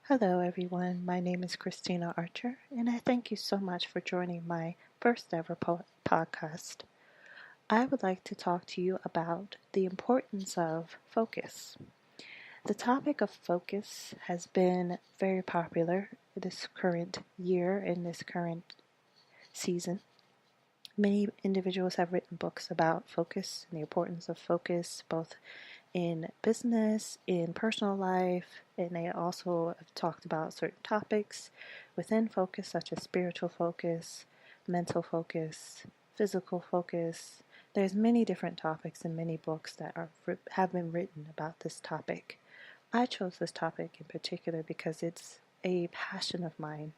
Hello, everyone. My name is Christina Archer, and I thank you so much for joining my first ever podcast. I would like to talk to you about the importance of focus. The topic of focus has been very popular this current year and this current season. Many individuals have written books about focus and the importance of focus, both in business, in personal life, and they also have talked about certain topics within focus, such as spiritual focus, mental focus, physical focus. There's many different topics and many books that have been written about this topic. I chose this topic in particular because it's a passion of mine.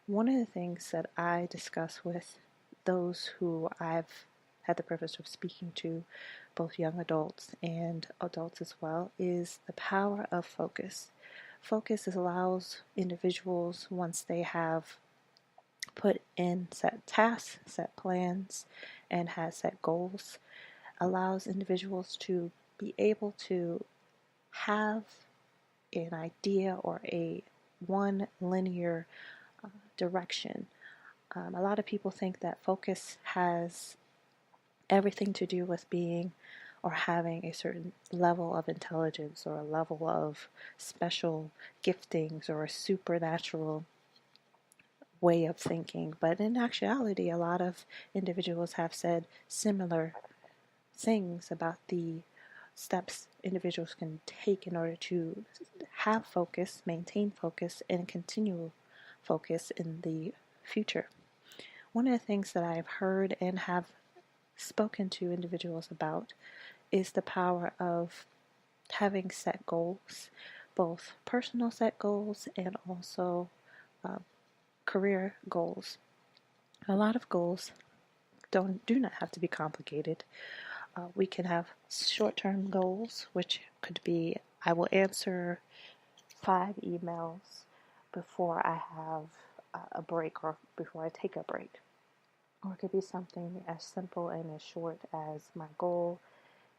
One of the things that I discuss with those who I've had the privilege of speaking to, both young adults and adults as well, is the power of focus. Focus allows individuals, once they have put in set tasks, set plans, and has set goals, allows individuals to be able to have an idea or a one linear direction. A lot of people think that focus has everything to do with being or having a certain level of intelligence or a level of special giftings or a supernatural way of thinking. But in actuality, a lot of individuals have said similar things about the steps individuals can take in order to have focus, maintain focus, and continue focus in the future. One of the things that I've heard and have spoken to individuals about is the power of having set goals, both personal set goals and also uh, career goals. A lot of goals do not have to be complicated. We can have short-term goals, which could be I will answer 5 emails before I have a break or before I take a break. Or it could be something as simple and as short as my goal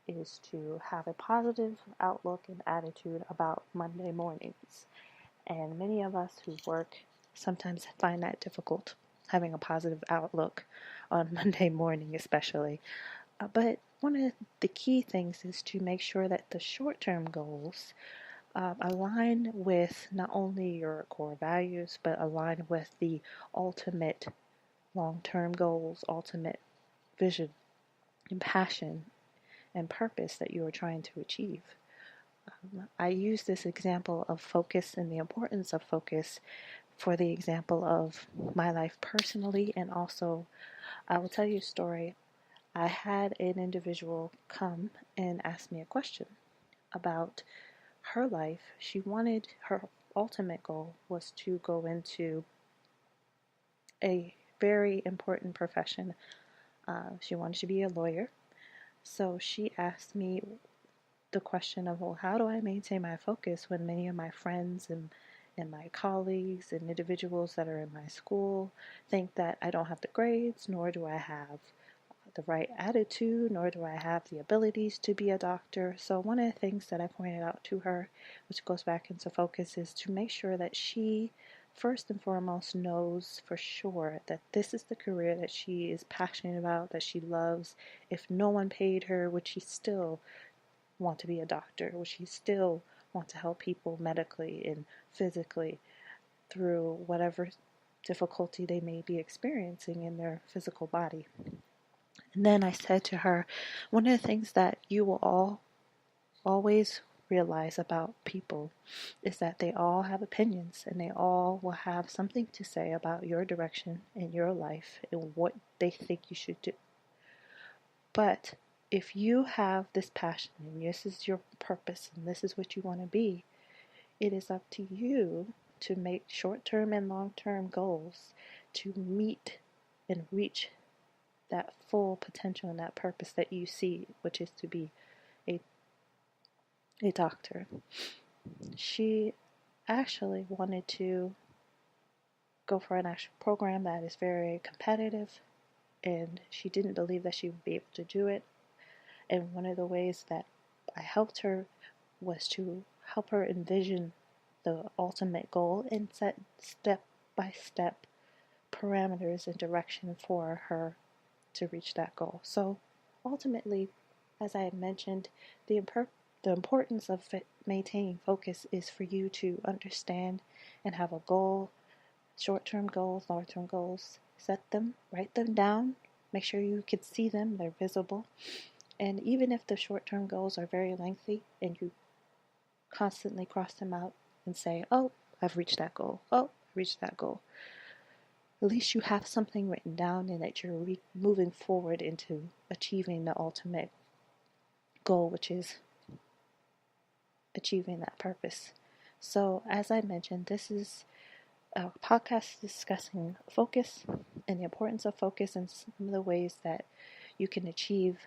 is to have a positive outlook and attitude about Monday mornings. And many of us who work sometimes find that difficult, having a positive outlook on Monday morning especially. But one of the key things is to make sure that the short-term goals align with not only your core values, but align with the ultimate long-term goals, ultimate vision and passion and purpose that you are trying to achieve. I use this example of focus and the importance of focus for the example of my life personally, and also I will tell you a story. I had an individual come and ask me a question about her life. She wanted, her ultimate goal was to go into a very important profession. She wanted to be a lawyer. So she asked me the question of, well, how do I maintain my focus when many of my friends and my colleagues and individuals that are in my school think that I don't have the grades, nor do I have the right attitude, nor do I have the abilities to be a doctor. So one of the things that I pointed out to her, which goes back into focus, is to make sure that she first and foremost knows for sure that this is the career that she is passionate about, that she loves. If no one paid her, would she still want to be a doctor? Would she still want to help people medically and physically through whatever difficulty they may be experiencing in their physical body? And then I said to her, one of the things that you will always realize about people is that they all have opinions and they all will have something to say about your direction in your life and what they think you should do. But if you have this passion and this is your purpose and this is what you want to be, it is up to you to make short-term and long-term goals to meet and reach that full potential and that purpose that you see, which is to be a doctor. She actually wanted to go for an actual program that is very competitive, and she didn't believe that she would be able to do it. And one of the ways that I helped her was to help her envision the ultimate goal and set step-by-step parameters and direction for her to reach that goal. So ultimately, as I had mentioned, the importance of maintaining focus is for you to understand and have a goal, short-term goals, long-term goals, set them, write them down, make sure you can see them, they're visible. And even if the short-term goals are very lengthy and you constantly cross them out and say, oh, I've reached that goal, oh, I reached that goal, at least you have something written down and that you're moving forward into achieving the ultimate goal, which is achieving that purpose. So, as I mentioned, this is a podcast discussing focus and the importance of focus and some of the ways that you can achieve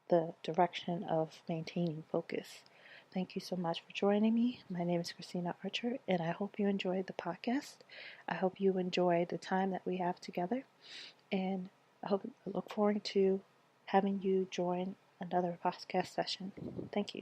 the direction of maintaining focus. Thank you so much for joining me. My name is Christina Archer, and I hope you enjoyed the podcast. I hope you enjoyed the time that we have together, and I look forward to having you join another podcast session. Thank you.